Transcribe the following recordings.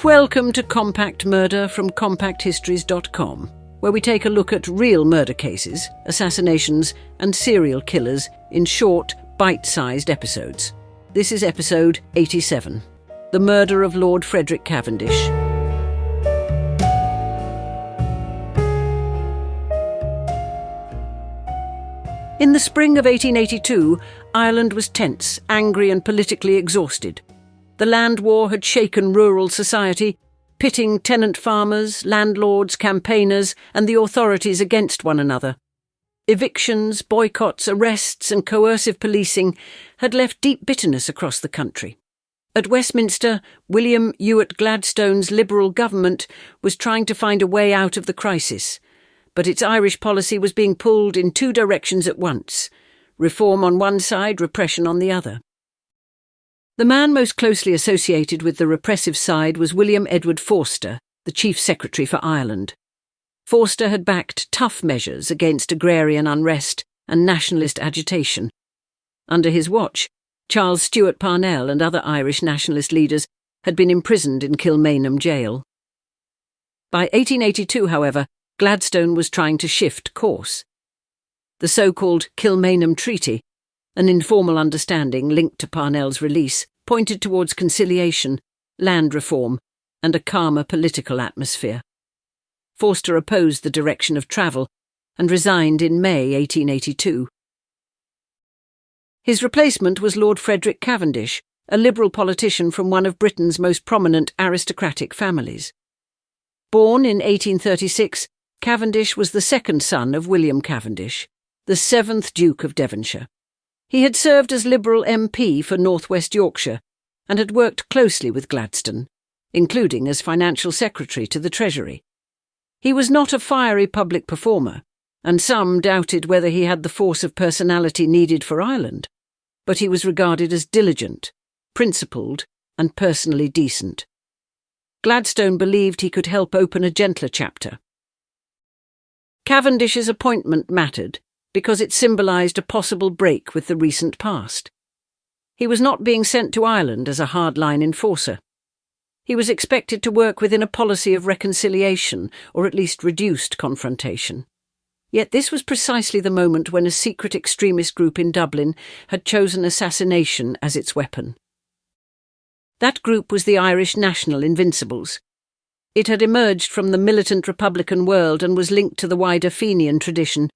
Welcome to Compact Murder from CompactHistories.com, where we take a look at real murder cases, assassinations, and serial killers in short, bite-sized episodes. This is episode 87, The Murder of Lord Frederick Cavendish. In the spring of 1882, Ireland was tense, angry and politically exhausted. The land war had shaken rural society, pitting tenant farmers, landlords, campaigners and the authorities against one another. Evictions, boycotts, arrests and coercive policing had left deep bitterness across the country. At Westminster, William Ewart Gladstone's Liberal government was trying to find a way out of the crisis, but its Irish policy was being pulled in two directions at once: reform on one side, repression on the other. The man most closely associated with the repressive side was William Edward Forster, the Chief Secretary for Ireland. Forster had backed tough measures against agrarian unrest and nationalist agitation. Under his watch, Charles Stewart Parnell and other Irish nationalist leaders had been imprisoned in Kilmainham jail. By 1882, however, Gladstone was trying to shift course. The so-called Kilmainham Treaty, an informal understanding linked to Parnell's release, pointed towards conciliation, land reform, and a calmer political atmosphere. Forster opposed the direction of travel and resigned in May 1882. His replacement was Lord Frederick Cavendish, a Liberal politician from one of Britain's most prominent aristocratic families. Born in 1836, Cavendish was the second son of William Cavendish, the seventh Duke of Devonshire. He had served as Liberal MP for North West Yorkshire and had worked closely with Gladstone, including as Financial Secretary to the Treasury. He was not a fiery public performer, and some doubted whether he had the force of personality needed for Ireland, but he was regarded as diligent, principled, and personally decent. Gladstone believed he could help open a gentler chapter. Cavendish's appointment mattered because it symbolised a possible break with the recent past. He was not being sent to Ireland as a hardline enforcer. He was expected to work within a policy of reconciliation, or at least reduced confrontation. Yet this was precisely the moment when a secret extremist group in Dublin had chosen assassination as its weapon. That group was the Irish National Invincibles. It had emerged from the militant Republican world and was linked to the wider Fenian tradition,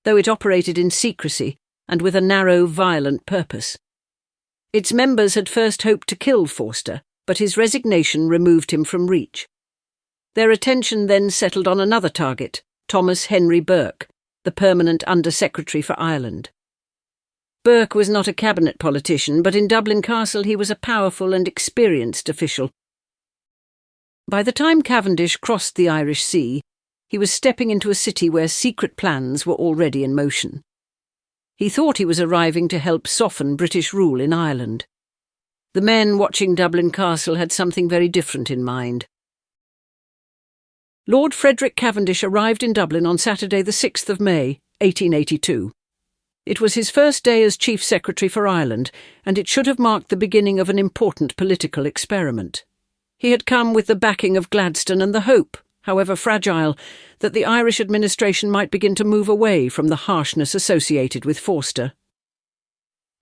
though it operated in secrecy and with a narrow, violent purpose. Its members had first hoped to kill Forster, but his resignation removed him from reach. Their attention then settled on another target, Thomas Henry Burke, the permanent Under-Secretary for Ireland. Burke was not a cabinet politician, but in Dublin Castle he was a powerful and experienced official. By the time Cavendish crossed the Irish Sea, he was stepping into a city where secret plans were already in motion. He thought he was arriving to help soften British rule in Ireland. The men watching Dublin Castle had something very different in mind. Lord Frederick Cavendish arrived in Dublin on Saturday the 6th of May, 1882. It was his first day as Chief Secretary for Ireland, and it should have marked the beginning of an important political experiment. He had come with the backing of Gladstone and the hope, however fragile, that the Irish administration might begin to move away from the harshness associated with Forster.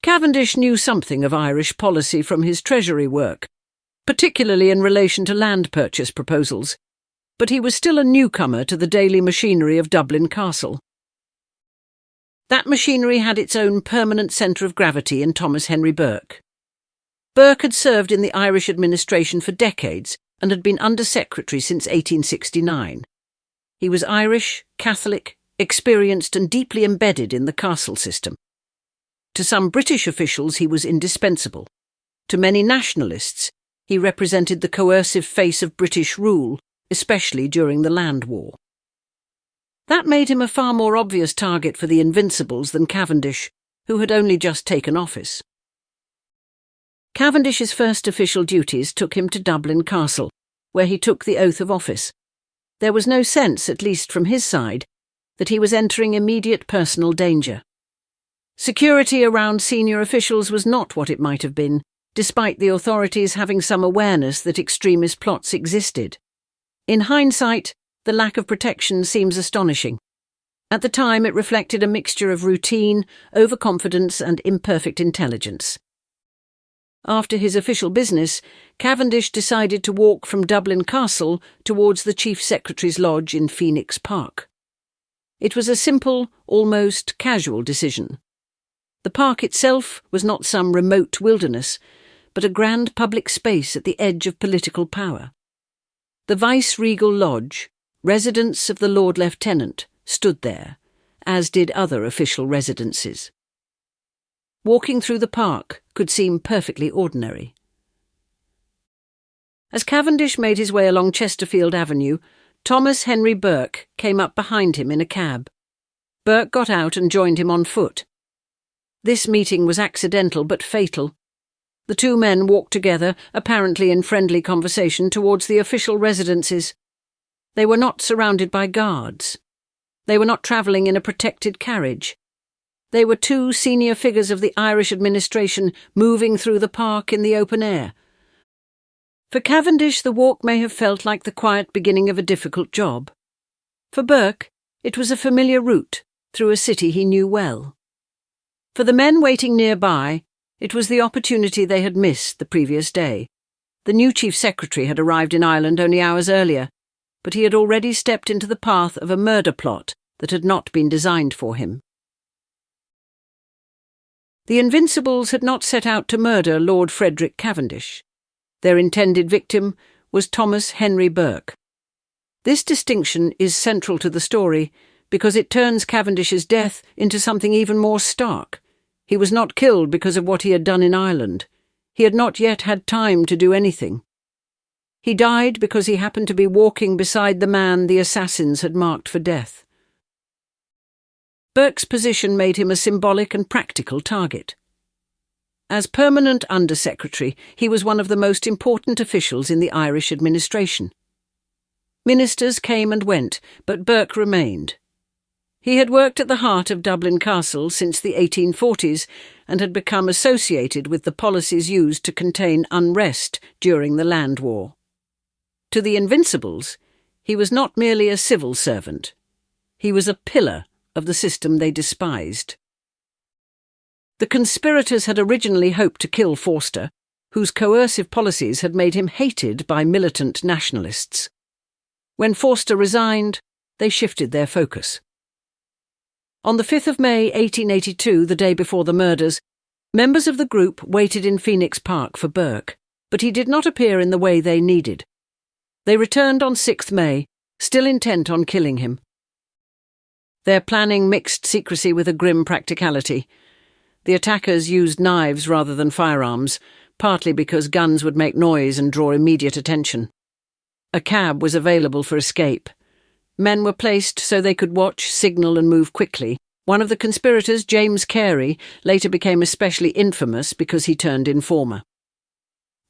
Cavendish knew something of Irish policy from his Treasury work, particularly in relation to land purchase proposals, but he was still a newcomer to the daily machinery of Dublin Castle. That machinery had its own permanent centre of gravity in Thomas Henry Burke. Burke had served in the Irish administration for decades and had been Under-Secretary since 1869. He was Irish, Catholic, experienced and deeply embedded in the castle system. To some British officials he was indispensable. To many nationalists he represented the coercive face of British rule, especially during the land war. That made him a far more obvious target for the Invincibles than Cavendish, who had only just taken office. Cavendish's first official duties took him to Dublin Castle, where he took the oath of office. There was no sense, at least from his side, that he was entering immediate personal danger. Security around senior officials was not what it might have been, despite the authorities having some awareness that extremist plots existed. In hindsight, the lack of protection seems astonishing. At the time, it reflected a mixture of routine, overconfidence, and imperfect intelligence. After his official business, Cavendish decided to walk from Dublin Castle towards the Chief Secretary's lodge in Phoenix Park. It was a simple, almost casual decision. The park itself was not some remote wilderness, but a grand public space at the edge of political power. The Vice-Regal Lodge, residence of the Lord Lieutenant, stood there, as did other official residences. Walking through the park could seem perfectly ordinary. As Cavendish made his way along Chesterfield Avenue, Thomas Henry Burke came up behind him in a cab. Burke got out and joined him on foot. This meeting was accidental but fatal. The two men walked together, apparently in friendly conversation, towards the official residences. They were not surrounded by guards. They were not travelling in a protected carriage. They were two senior figures of the Irish administration moving through the park in the open air. For Cavendish, the walk may have felt like the quiet beginning of a difficult job. For Burke, it was a familiar route through a city he knew well. For the men waiting nearby, it was the opportunity they had missed the previous day. The new Chief Secretary had arrived in Ireland only hours earlier, but he had already stepped into the path of a murder plot that had not been designed for him. The Invincibles had not set out to murder Lord Frederick Cavendish. Their intended victim was Thomas Henry Burke. This distinction is central to the story because it turns Cavendish's death into something even more stark. He was not killed because of what he had done in Ireland. He had not yet had time to do anything. He died because he happened to be walking beside the man the assassins had marked for death. Burke's position made him a symbolic and practical target. As permanent Under-Secretary, he was one of the most important officials in the Irish administration. Ministers came and went, but Burke remained. He had worked at the heart of Dublin Castle since the 1840s and had become associated with the policies used to contain unrest during the Land War. To the Invincibles, he was not merely a civil servant. He was a pillar of the system they despised. The conspirators had originally hoped to kill Forster, whose coercive policies had made him hated by militant nationalists. When Forster resigned, they shifted their focus. On the 5th of May 1882, the day before the murders, members of the group waited in Phoenix Park for Burke, but he did not appear in the way they needed. They returned on 6th May, still intent on killing him. Their planning mixed secrecy with a grim practicality. The attackers used knives rather than firearms, partly because guns would make noise and draw immediate attention. A cab was available for escape. Men were placed so they could watch, signal and move quickly. One of the conspirators, James Carey, later became especially infamous because he turned informer.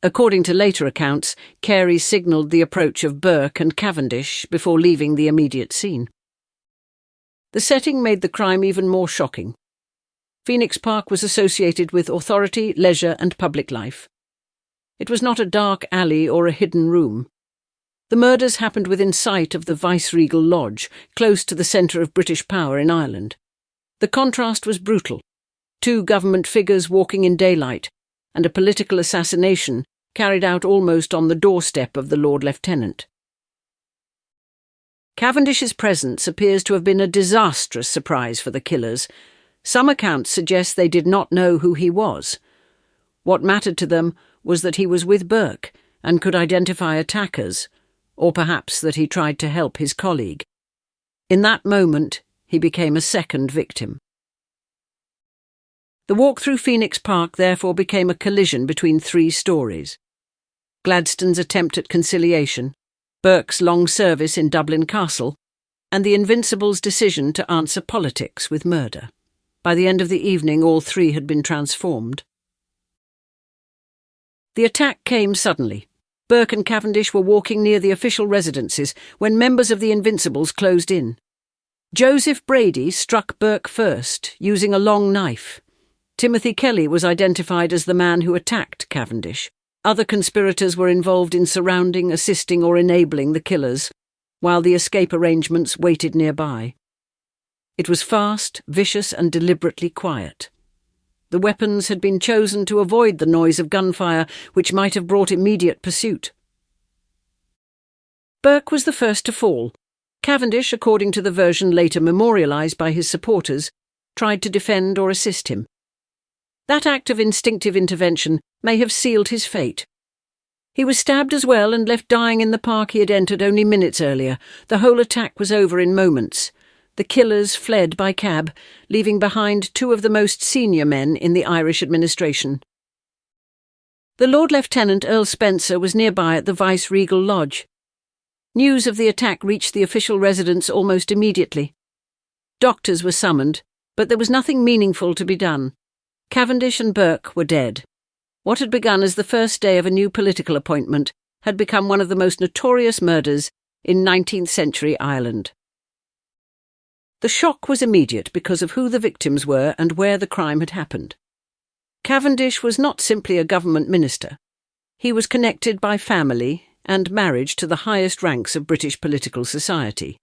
According to later accounts, Carey signalled the approach of Burke and Cavendish before leaving the immediate scene. The setting made the crime even more shocking. Phoenix Park was associated with authority, leisure and public life. It was not a dark alley or a hidden room. The murders happened within sight of the Vice-Regal Lodge, close to the centre of British power in Ireland. The contrast was brutal. Two government figures walking in daylight, and a political assassination carried out almost on the doorstep of the Lord Lieutenant. Cavendish's presence appears to have been a disastrous surprise for the killers. Some accounts suggest they did not know who he was. What mattered to them was that he was with Burke and could identify attackers, or perhaps that he tried to help his colleague. In that moment, he became a second victim. The walk through Phoenix Park therefore became a collision between three stories: Gladstone's attempt at conciliation, Burke's long service in Dublin Castle, and the Invincibles' decision to answer politics with murder. By the end of the evening, all three had been transformed. The attack came suddenly. Burke and Cavendish were walking near the official residences when members of the Invincibles closed in. Joseph Brady struck Burke first, using a long knife. Timothy Kelly was identified as the man who attacked Cavendish. Other conspirators were involved in surrounding, assisting or enabling the killers, while the escape arrangements waited nearby. It was fast, vicious and deliberately quiet. The weapons had been chosen to avoid the noise of gunfire, which might have brought immediate pursuit. Burke was the first to fall. Cavendish, according to the version later memorialised by his supporters, tried to defend or assist him. That act of instinctive intervention may have sealed his fate. He was stabbed as well and left dying in the park he had entered only minutes earlier. The whole attack was over in moments. The killers fled by cab, leaving behind two of the most senior men in the Irish administration. The Lord Lieutenant Earl Spencer was nearby at the Vice-Regal Lodge. News of the attack reached the official residence almost immediately. Doctors were summoned, but there was nothing meaningful to be done. Cavendish and Burke were dead. What had begun as the first day of a new political appointment had become one of the most notorious murders in 19th century Ireland. The shock was immediate because of who the victims were and where the crime had happened. Cavendish was not simply a government minister. He was connected by family and marriage to the highest ranks of British political society.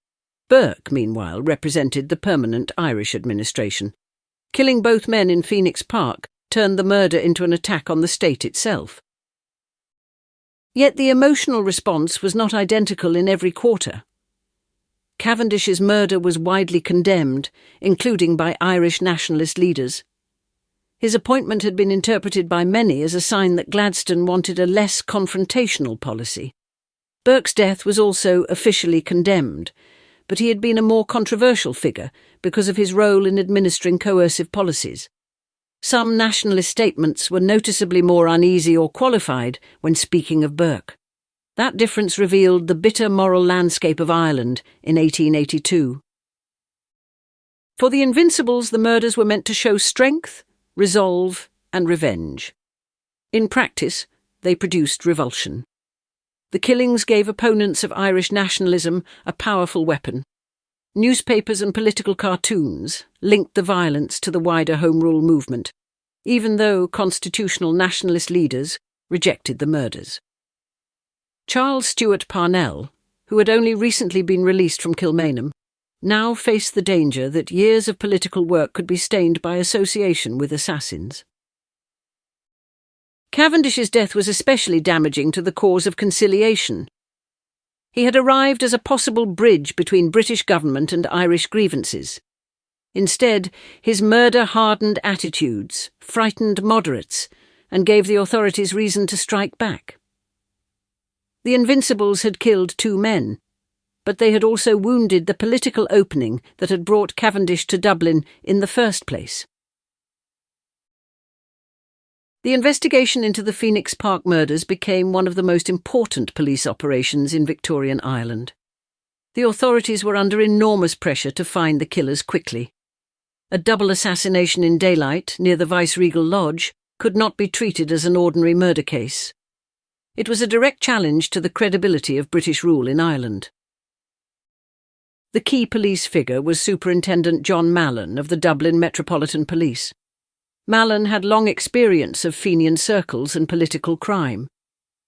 Burke, meanwhile, represented the permanent Irish administration. Killing both men in Phoenix Park turned the murder into an attack on the state itself. Yet the emotional response was not identical in every quarter. Cavendish's murder was widely condemned, including by Irish nationalist leaders. His appointment had been interpreted by many as a sign that Gladstone wanted a less confrontational policy. Burke's death was also officially condemned, but he had been a more controversial figure because of his role in administering coercive policies. Some nationalist statements were noticeably more uneasy or qualified when speaking of Burke. That difference revealed the bitter moral landscape of Ireland in 1882. For the Invincibles, the murders were meant to show strength, resolve, and revenge. In practice, they produced revulsion. The killings gave opponents of Irish nationalism a powerful weapon. Newspapers and political cartoons linked the violence to the wider Home Rule movement, even though constitutional nationalist leaders rejected the murders. Charles Stewart Parnell, who had only recently been released from Kilmainham, now faced the danger that years of political work could be stained by association with assassins. Cavendish's death was especially damaging to the cause of conciliation. He had arrived as a possible bridge between British government and Irish grievances. Instead, his murder-hardened attitudes frightened moderates and gave the authorities reason to strike back. The Invincibles had killed 2 men, but they had also wounded the political opening that had brought Cavendish to Dublin in the first place. The investigation into the Phoenix Park murders became one of the most important police operations in Victorian Ireland. The authorities were under enormous pressure to find the killers quickly. A double assassination in daylight near the Vice-Regal Lodge could not be treated as an ordinary murder case. It was a direct challenge to the credibility of British rule in Ireland. The key police figure was Superintendent John Mallon of the Dublin Metropolitan Police. Mallon had long experience of Fenian circles and political crime.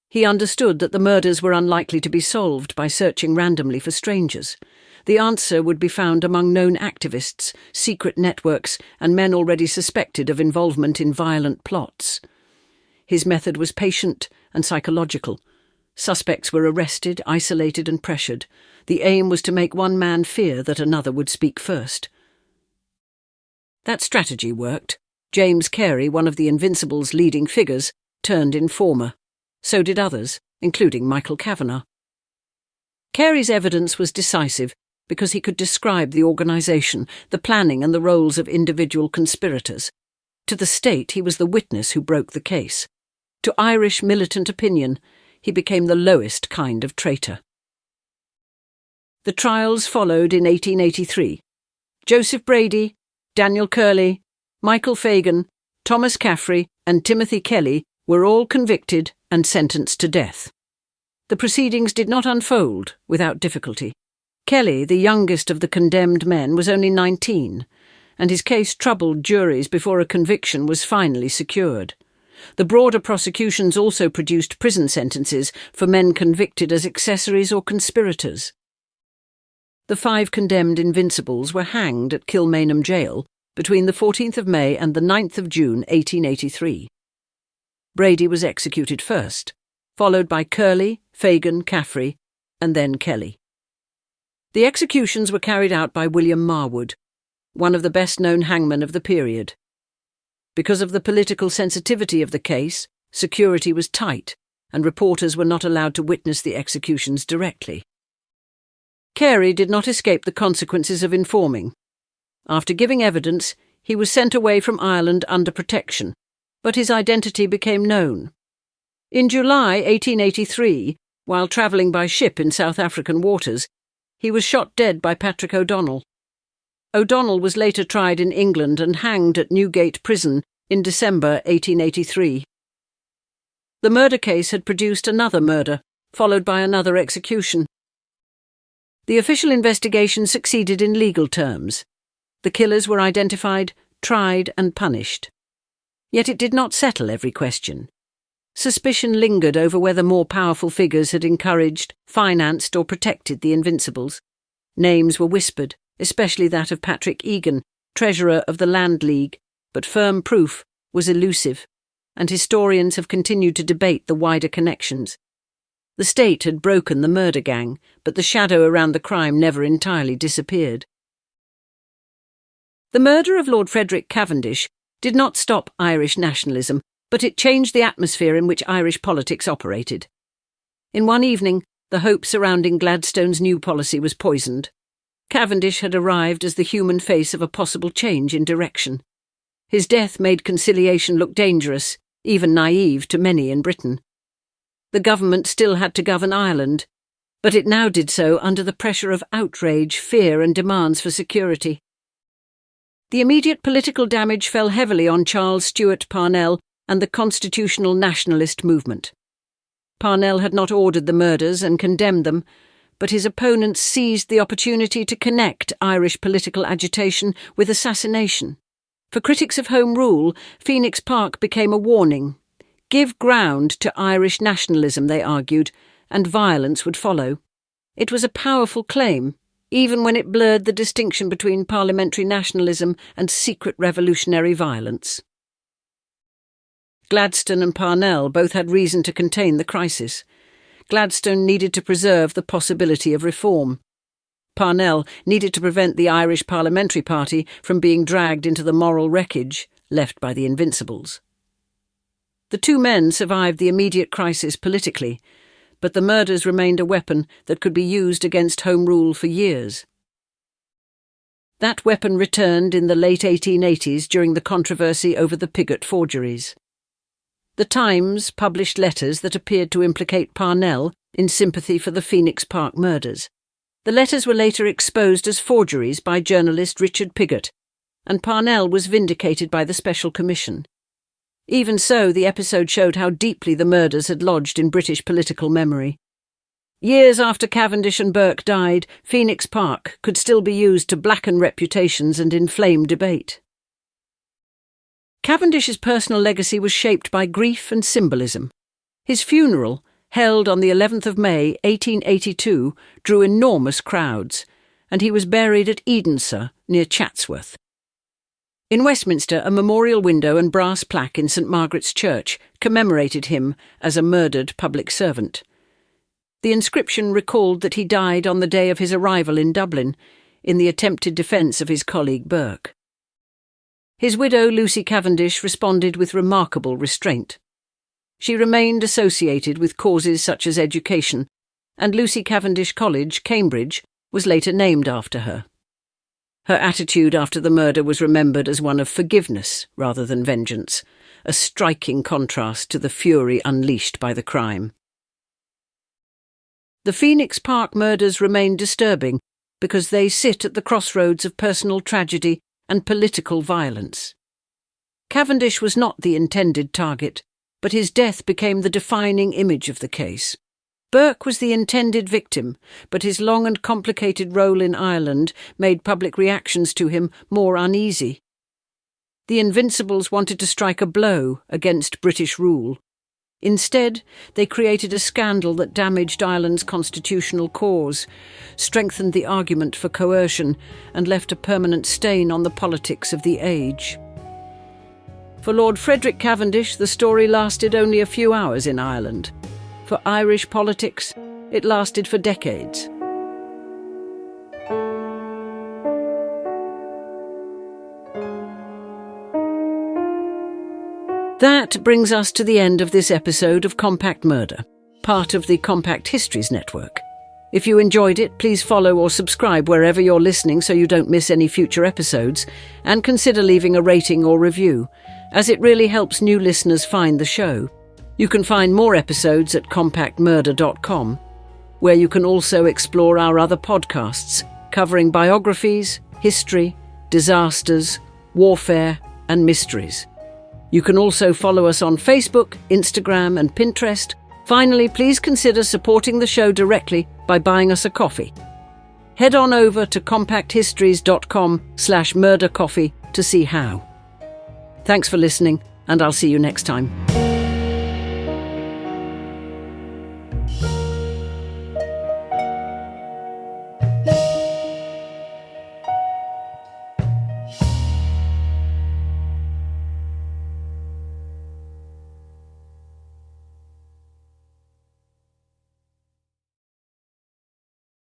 He understood that the murders were unlikely to be solved by searching randomly for strangers. The answer would be found among known activists, secret networks, and men already suspected of involvement in violent plots. His method was patient and psychological. Suspects were arrested, isolated, and pressured. The aim was to make one man fear that another would speak first. That strategy worked. James Carey, one of the Invincibles' leading figures, turned informer. So did others, including Michael Kavanagh. Carey's evidence was decisive because he could describe the organisation, the planning and the roles of individual conspirators. To the state, he was the witness who broke the case. To Irish militant opinion, he became the lowest kind of traitor. The trials followed in 1883. Joseph Brady, Daniel Curley, Michael Fagan, Thomas Caffrey and Timothy Kelly were all convicted and sentenced to death. The proceedings did not unfold without difficulty. Kelly, the youngest of the condemned men, was only 19, and his case troubled juries before a conviction was finally secured. The broader prosecutions also produced prison sentences for men convicted as accessories or conspirators. The 5 condemned Invincibles were hanged at Kilmainham Jail between the 14th of May and the 9th of June 1883. Brady was executed first, followed by Curley, Fagan, Caffrey, and then Kelly. The executions were carried out by William Marwood, one of the best-known hangmen of the period. Because of the political sensitivity of the case, security was tight, and reporters were not allowed to witness the executions directly. Carey did not escape the consequences of informing. After giving evidence, he was sent away from Ireland under protection, but his identity became known. In July 1883, while travelling by ship in South African waters, he was shot dead by Patrick O'Donnell. O'Donnell was later tried in England and hanged at Newgate Prison in December 1883. The murder case had produced another murder, followed by another execution. The official investigation succeeded in legal terms. The killers were identified, tried and punished. Yet it did not settle every question. Suspicion lingered over whether more powerful figures had encouraged, financed or protected the Invincibles. Names were whispered, especially that of Patrick Egan, treasurer of the Land League, but firm proof was elusive, and historians have continued to debate the wider connections. The state had broken the murder gang, but the shadow around the crime never entirely disappeared. The murder of Lord Frederick Cavendish did not stop Irish nationalism, but it changed the atmosphere in which Irish politics operated. In one evening, the hope surrounding Gladstone's new policy was poisoned. Cavendish had arrived as the human face of a possible change in direction. His death made conciliation look dangerous, even naive to many in Britain. The government still had to govern Ireland, but it now did so under the pressure of outrage, fear and demands for security. The immediate political damage fell heavily on Charles Stewart Parnell and the constitutional nationalist movement. Parnell had not ordered the murders and condemned them, but his opponents seized the opportunity to connect Irish political agitation with assassination. For critics of Home Rule, Phoenix Park became a warning. Give ground to Irish nationalism, they argued, and violence would follow. It was a powerful claim, even when it blurred the distinction between parliamentary nationalism and secret revolutionary violence. Gladstone and Parnell both had reason to contain the crisis. Gladstone needed to preserve the possibility of reform. Parnell needed to prevent the Irish Parliamentary Party from being dragged into the moral wreckage left by the Invincibles. The two men survived the immediate crisis politically, but the murders remained a weapon that could be used against Home Rule for years. That weapon returned in the late 1880s during the controversy over the Pigott forgeries. The Times published letters that appeared to implicate Parnell in sympathy for the Phoenix Park murders. The letters were later exposed as forgeries by journalist Richard Pigott, and Parnell was vindicated by the Special Commission. Even so, the episode showed how deeply the murders had lodged in British political memory. Years after Cavendish and Burke died, Phoenix Park could still be used to blacken reputations and inflame debate. Cavendish's personal legacy was shaped by grief and symbolism. His funeral, held on the 11th of May 1882, drew enormous crowds, and he was buried at Edensor, near Chatsworth. In Westminster, a memorial window and brass plaque in St Margaret's Church commemorated him as a murdered public servant. The inscription recalled that he died on the day of his arrival in Dublin, in the attempted defence of his colleague Burke. His widow, Lucy Cavendish, responded with remarkable restraint. She remained associated with causes such as education, and Lucy Cavendish College, Cambridge, was later named after her. Her attitude after the murder was remembered as one of forgiveness rather than vengeance, a striking contrast to the fury unleashed by the crime. The Phoenix Park murders remain disturbing because they sit at the crossroads of personal tragedy and political violence. Cavendish was not the intended target, but his death became the defining image of the case. Burke was the intended victim, but his long and complicated role in Ireland made public reactions to him more uneasy. The Invincibles wanted to strike a blow against British rule. Instead, they created a scandal that damaged Ireland's constitutional cause, strengthened the argument for coercion, and left a permanent stain on the politics of the age. For Lord Frederick Cavendish, the story lasted only a few hours in Ireland. For Irish politics, it lasted for decades. That brings us to the end of this episode of Compact Murder, part of the Compact Histories Network. If you enjoyed it, please follow or subscribe wherever you're listening so you don't miss any future episodes, and consider leaving a rating or review, as it really helps new listeners find the show. You can find more episodes at compactmurder.com, where you can also explore our other podcasts covering biographies, history, disasters, warfare, and mysteries. You can also follow us on Facebook, Instagram, and Pinterest. Finally, please consider supporting the show directly by buying us a coffee. Head on over to compacthistories.com/murdercoffee to see how. Thanks for listening, and I'll see you next time.